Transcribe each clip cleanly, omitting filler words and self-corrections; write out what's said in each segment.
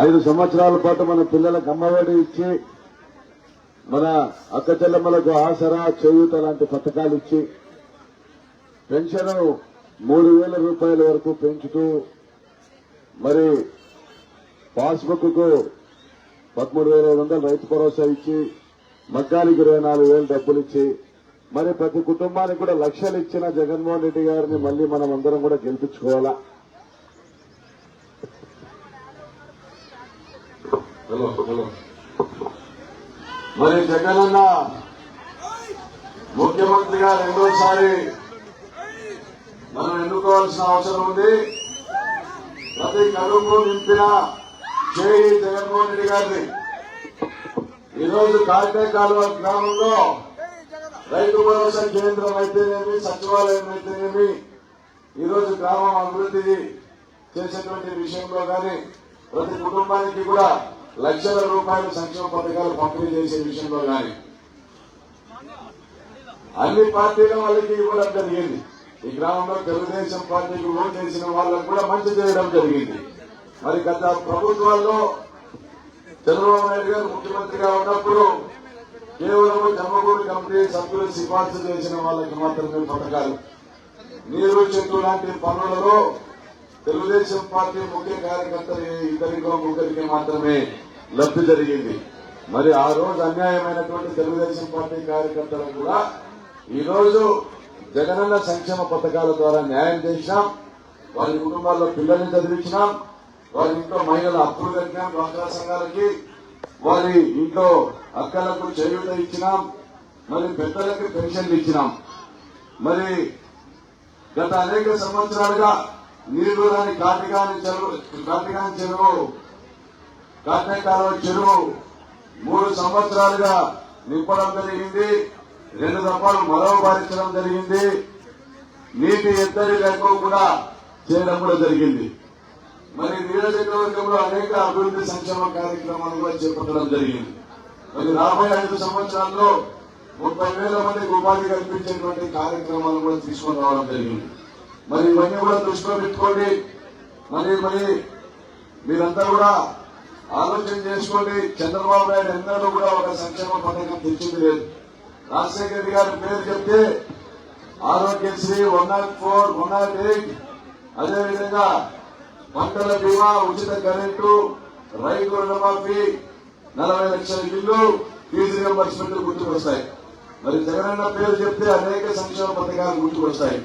5 సంవత్సరాల పాటు మన పిల్లలకు అమ్మఒడి ఇచ్చి మన అక్క చెల్లెమ్మలకు ఆసరా చేయూత లాంటి పథకాలు ఇచ్చి పెన్షన్ 3,000 రూపాయల వరకు పెంచుతూ మరి పాస్బుక్ కు 13,500 రైతు భరోసా ఇచ్చి మగ్గానికి 24,000 డబ్బులు ఇచ్చి మరి ప్రతి కుటుంబానికి కూడా లక్షలు ఇచ్చిన జగన్మోహన్ రెడ్డి గారిని మళ్లీ మనం అందరం కూడా గెలిపించుకోవాలా. మరి జగనన్న ముఖ్యమంత్రిగా రెండోసారి మనం ఎన్నుకోవాల్సిన అవసరం ఉంది. ప్రతి కడుపు నింపిన చేయి జగన్మోహన్ రెడ్డి గారిని. ఈరోజు కాటేకాలువ గ్రామంలో రైతు భరోసా కేంద్రం అయితేనేమి, సచివాలయం అయితేనేమి, ఈరోజు గ్రామం అభివృద్ధి చేసేటువంటి విషయంలో కానీ ప్రతి కుటుంబానికి కూడా లక్షల రూపాయల సంక్షేమ పథకాలు పంపిణీ చేసే విషయంలో కానీ అన్ని పార్టీల వాళ్ళకి ఇవ్వడం జరిగింది. ఈ గ్రామంలో తెలుగుదేశం పార్టీకి ఓటు చేసిన వాళ్ళకు కూడా మంచి చేయడం జరిగింది. మరి గత ప్రభుత్వాల్లో చంద్రబాబు నాయుడు గారు ముఖ్యమంత్రిగా ఉన్నప్పుడు కేవలం జమ్మగూడి కమిటీ సభ్యులు సిఫార్సు చేసిన వాళ్ళకి మాత్రమే పథకాలు, నీరు చెట్టు లాంటి పనులలో తెలుగుదేశం పార్టీ ముఖ్య కార్యకర్తలు ఇద్దరికో ముగ్గురికి మాత్రమే లబ్ధి జరిగింది. మరి ఆ రోజు అన్యాయమైనటువంటి తెలుగుదేశం పార్టీ కార్యకర్తలకు కూడా ఈ రోజు జగనన్న సంక్షేమ పథకాల ద్వారా న్యాయం చేసినాం. వారి కుటుంబాల్లో పిల్లల్ని చదివించినాం. వారి ఇంట్లో మహిళల అప్పులు కట్టినాం. డ్వాక్రా సంఘాలకి వారి ఇంట్లో అక్కలకు చేయూత ఇచ్చినాం. మరి పెద్దలకి పెన్షన్లు ఇచ్చినాం. మరి గత అనేక సంవత్సరాలుగా నీళ్లు రాని కాటిగాని చెరువు కాటేకాలువ చెరువు 3 సంవత్సరాలుగా నింపడం జరిగింది. 2 దఫాలు మరవబారించడం జరిగింది. నీటి ఎద్దడి లేకుండా చేయడం కూడా జరిగింది. మరి నియోజకవర్గంలో అనేక అభివృద్ధి సంక్షేమ కార్యక్రమాలు కూడా చేపట్టడం జరిగింది. మరి రాబోయే 5 సంవత్సరాల్లో 30,000 మందికి ఉపాధి కల్పించేటువంటి కార్యక్రమాలు కూడా తీసుకొని రావడం జరిగింది. మరి ఇవన్నీ కూడా దృష్టిలో పెట్టుకోండి. మరి మీరంతా కూడా ఆలోచన చేసుకోండి. చంద్రబాబు నాయుడు ఎన్నడూ కూడా ఒక సంక్షేమ పథకం తెచ్చింది లేదు. రాజశేఖర రెడ్డి గారి పేరు చెప్తే ఆరోగ్యశ్రీ 104, 108, అదేవిధంగా పంటల బీమా, ఉచిత కరెంటు, రైతు రుణమాఫీ, 40 లక్షల ఇళ్లు, ఫీజు రియంబర్స్మెంట్ గుర్తుకొస్తాయి. మరి జగనన్న పేరు చెప్తే అనేక సంక్షేమ పథకాలు గుర్తుకొస్తాయి.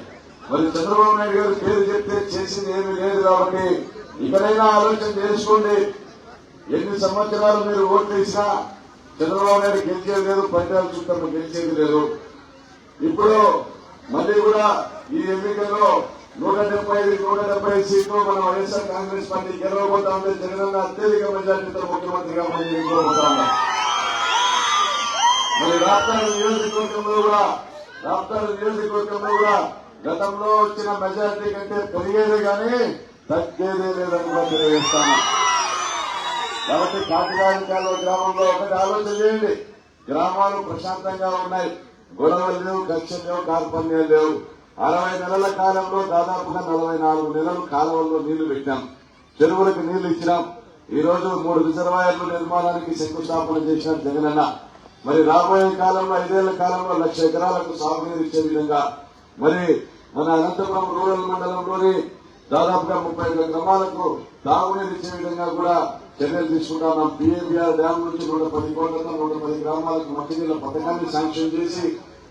మరి చంద్రబాబు నాయుడు గారి పేరు చెప్తే చేసింది ఏమీ లేదు. కాబట్టి ఇకనైనా ఆలోచన చేసుకోండి. ఎన్ని సంవత్సరాలు మీరు ఓట్లు వేసినా చంద్రబాబు నాయుడు గెలిచేది లేదు, పంచాయతీ చుట్టూ గెలిచేది లేదు. ఇప్పుడు మళ్లీ కూడా ఈ ఎన్నికల్లో 175 సీట్లు మన వైఎస్ఆర్ కాంగ్రెస్ పార్టీ గెలవబోతా ఉంది. జగనన్న అత్యధిక మెజార్టీతో ముఖ్యమంత్రిగా మనం ఎన్నుకోబోతా ఉన్నాం. మరి రాప్తాడు నియోజకవర్గంలో కూడా గతంలో వచ్చిన మెజార్టీ కంటే పెరిగేదే కానీ తగ్గేదే లేదని కూడా తెలియజేస్తాను. కాబట్టి కాటిగానికాలువ గ్రామంలో ఒకటి ఆలోచన చేయండి. గ్రామాలు ప్రశాంతంగా ఉన్నాయి. గొడవలు లేవు, కక్షలు లేవు, కార్పణ్యాలు లేవు. 60 నెలల కాలంలో దాదాపుగా 44 నెలలు కాలువల్లో నీళ్లు పెట్టాం. చెరువులకు నీళ్లు ఇచ్చినాం. ఈ రోజు 3 రిజర్వాయర్లు నిర్మాణానికి శంకుస్థాపన చేశారు జగనన్న. మరి రాబోయే కాలంలో 5 ఏళ్ల కాలంలో 1,00,000 ఎకరాలకు సాగునీరు ఇచ్చే విధంగా మరి మన అనంతపురం రూరల్ మండలంలోని దాదాపుగా 35 గ్రామాలకు తాగునీరు ఇచ్చే విధంగా కూడా చర్యలు తీసుకుంటాం. పీఎంబీఆర్ డ్యాం నుంచి 110 కోట్లతో 110 గ్రామాలకు మంచినీళ్ల పథకాన్ని శాంక్షన్ చేసి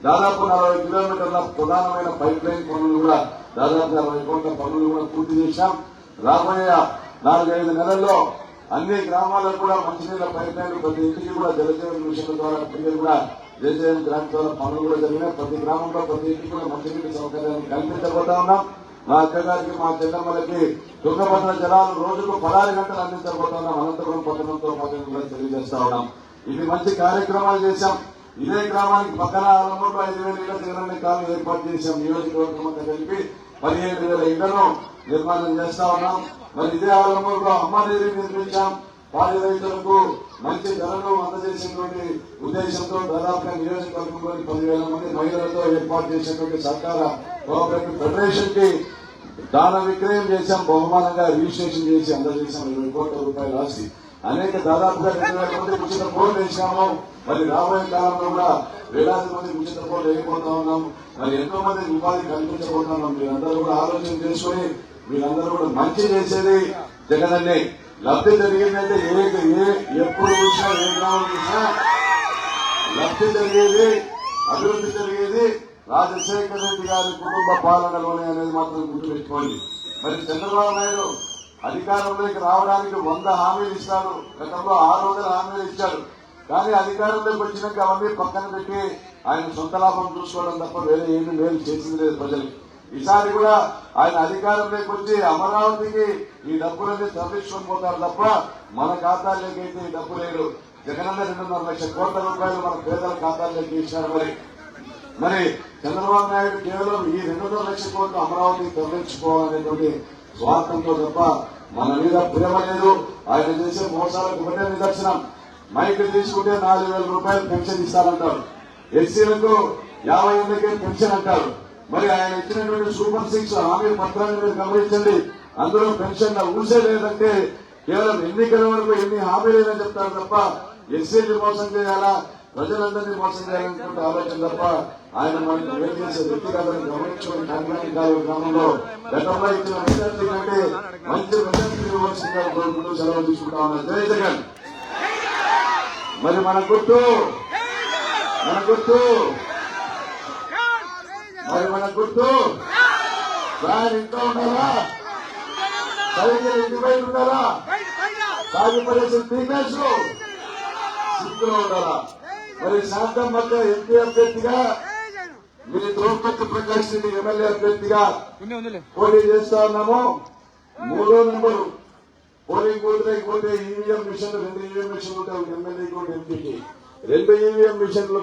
దాదాపు 40 కిలోమీటర్ల ప్రధానమైన పైప్ లైన్ పనులు కూడా దాదాపు 60 కోట్ల పనులు కూడా పూర్తి చేశాం. రాబోయే 4-5 నెలల్లో అన్ని గ్రామాలకు కూడా మంచినీళ్ల పైప్ లైన్లు ప్రతి ఇంటికి కూడా జలజీవన మిషన్ ద్వారా కూడా జలజీవన గ్రాంట్ ద్వారా పనులు కూడా జరిగినాయి. ప్రతి గ్రామంలో ప్రతి ఇంటికి కూడా మంచినీటి సౌకర్యాన్ని కల్పించబోతా ఉన్నాం. మా అక్కగారికి, మా చెల్లెమ్మలకి తుంగభద్ర జలాలు రోజుకు 16 గంటలు అందించబోతున్నాం. అనంతపురం పట్టణంతో పాటు కూడా తెలియజేస్తా ఉన్నాం. ఇది మంచి కార్యక్రమాలు చేశాం. ఇదే గ్రామానికి పక్కన ఆలంలో 5,000 ఇళ్ల జగనన్న కాలనీ ఏర్పాటు చేశాం. నియోజకవర్గం అంతా కలిపి 15,000 ఇళ్లను నిర్మాణం చేస్తా ఉన్నాం. మరి ఇదే ఆలంలో అమ్మడేరీ నిర్మించాం. పాడి రైతులకు మంచి ధరలు అందజేసేటువంటి ఉద్దేశంతో దాదాపుగా నియోజకవర్గంలోని 10,000 మంది మహిళలతో ఏర్పాటు చేసినటువంటి సహకార కోఆపరేటివ్ ఫెడరేషన్ కి దాన విక్రయం చేశాం, బహుమానంగా రిజిస్ట్రేషన్ చేసి అందజేశాం 20 కోట్ల రూపాయలు రాసి అనేక దాదాపుగా 2,000 మందికి ఉచిత ఫోన్లు వేసినాము. మరి రాబోయే కాలంలో కూడా వేలాది మందికి ఉచిత ఫోన్లు వేయబోతా ఉన్నాం. మరి ఎంతో మందికి ఉపాధి కల్పించబోతున్నాం. మీరందరూ కూడా ఆలోచన చేసుకుని మీరందరూ కూడా మంచి చేసేది జగనన్నే. లబ్ధి జరిగిందంటే ఎప్పుడు చూసినా ఏ గ్రామం చూసినా లబ్ధి జరిగేది, అభివృద్ధి జరిగేది రాజశేఖర రెడ్డి గారి కుటుంబ పాలనలోనే అనేది మాత్రం గుర్తుపెట్టుకోండి. మరి చంద్రబాబు నాయుడు అధికారంలోకి రావడానికి 100 హామీలు ఇస్తాడు. గతంలో 600 హామీలు ఇచ్చాడు. కానీ అధికారంలోకి వచ్చినాక అవన్నీ పక్కన పెట్టి ఆయన సొంత లాభం చూసుకోవడం తప్ప వేరే ఏమీ మేలు చేసింది లేదు ప్రజలకు. ఈసారి కూడా ఆయన అధికారంలోకి వచ్చి అమరావతికి ఈ డబ్బులన్నీ తరలించుకొని పోతారు తప్ప మన ఖాతాల్లోకి అయితే ఈ డబ్బు లేదు. జగనన్న 2.5 లక్షల కోట్ల రూపాయలు మన పేదల ఖాతాల్లోకి ఇచ్చారు. మరి చంద్రబాబు నాయుడు కేవలం ఈ 2.5 లక్షల కోట్లు అమరావతికి తరలించుకోవాలనేటువంటి స్వార్థంతో తప్ప మన మీద ప్రేమ లేదు. ఆయన చేసే మోసాలకు ఒకటే నిదర్శనం. మైక్ తీసుకుంటే 4,000 రూపాయలు పెన్షన్ ఇస్తారంటారు, ఎస్సీలకు 50 ఏళ్లకే పెన్షన్ అంటారు. మరి ఆయన ఇచ్చినటువంటి సూపర్ 6 హామీ పత్రాన్ని మీరు గమనించండి. అందులో పెన్షన్ ఊసే లేదంటే కేవలం ఎన్నికల వరకు ఎన్ని హామీలేదని చెప్తారు తప్ప ఎస్సీని మోసం చేయాలా, ప్రజలందరినీ మోసం చేయాలనుకుంటే ఆలోచన తప్ప ఆయన మనకు ఏం చేసే వ్యక్తిగతను గమనించుకుని కాకినాడ గ్రామంలో గతంలో ఇచ్చిన మెజార్టీ కంటే మంచి మెజార్టీ ఇవ్వాల్సిందిగా కోరుకుంటూ సెలవు తీసుకుంటా ఉన్నారు. జై జగన్. మరి మన గుర్తు ఫ్యాన్ ఇంట్లో ఉండాలా, సైకిల్ ఇంటి బయట ఉండాలా, సాగిపడేసిన టీమేట్స్ సిక్కులో ఉండాలా. మరి శాంతం మధ్య ఎంపీ అభ్యర్థిగా మీరు ద్రౌపది ప్రకాష్ రెడ్డి ఎమ్మెల్యే అభ్యర్థిగా పోటీ చేస్తా ఉన్నాము. 3వ నెంబరు పోలింగ్ బూత్ లేకపోతే ఈవీఎం మిషన్ 2 ఈవీఎం మిషన్లు ఉంటాయి. ఎమ్మెల్యేకి ఎంపీకి 2 ఈవీఎం మిషన్లు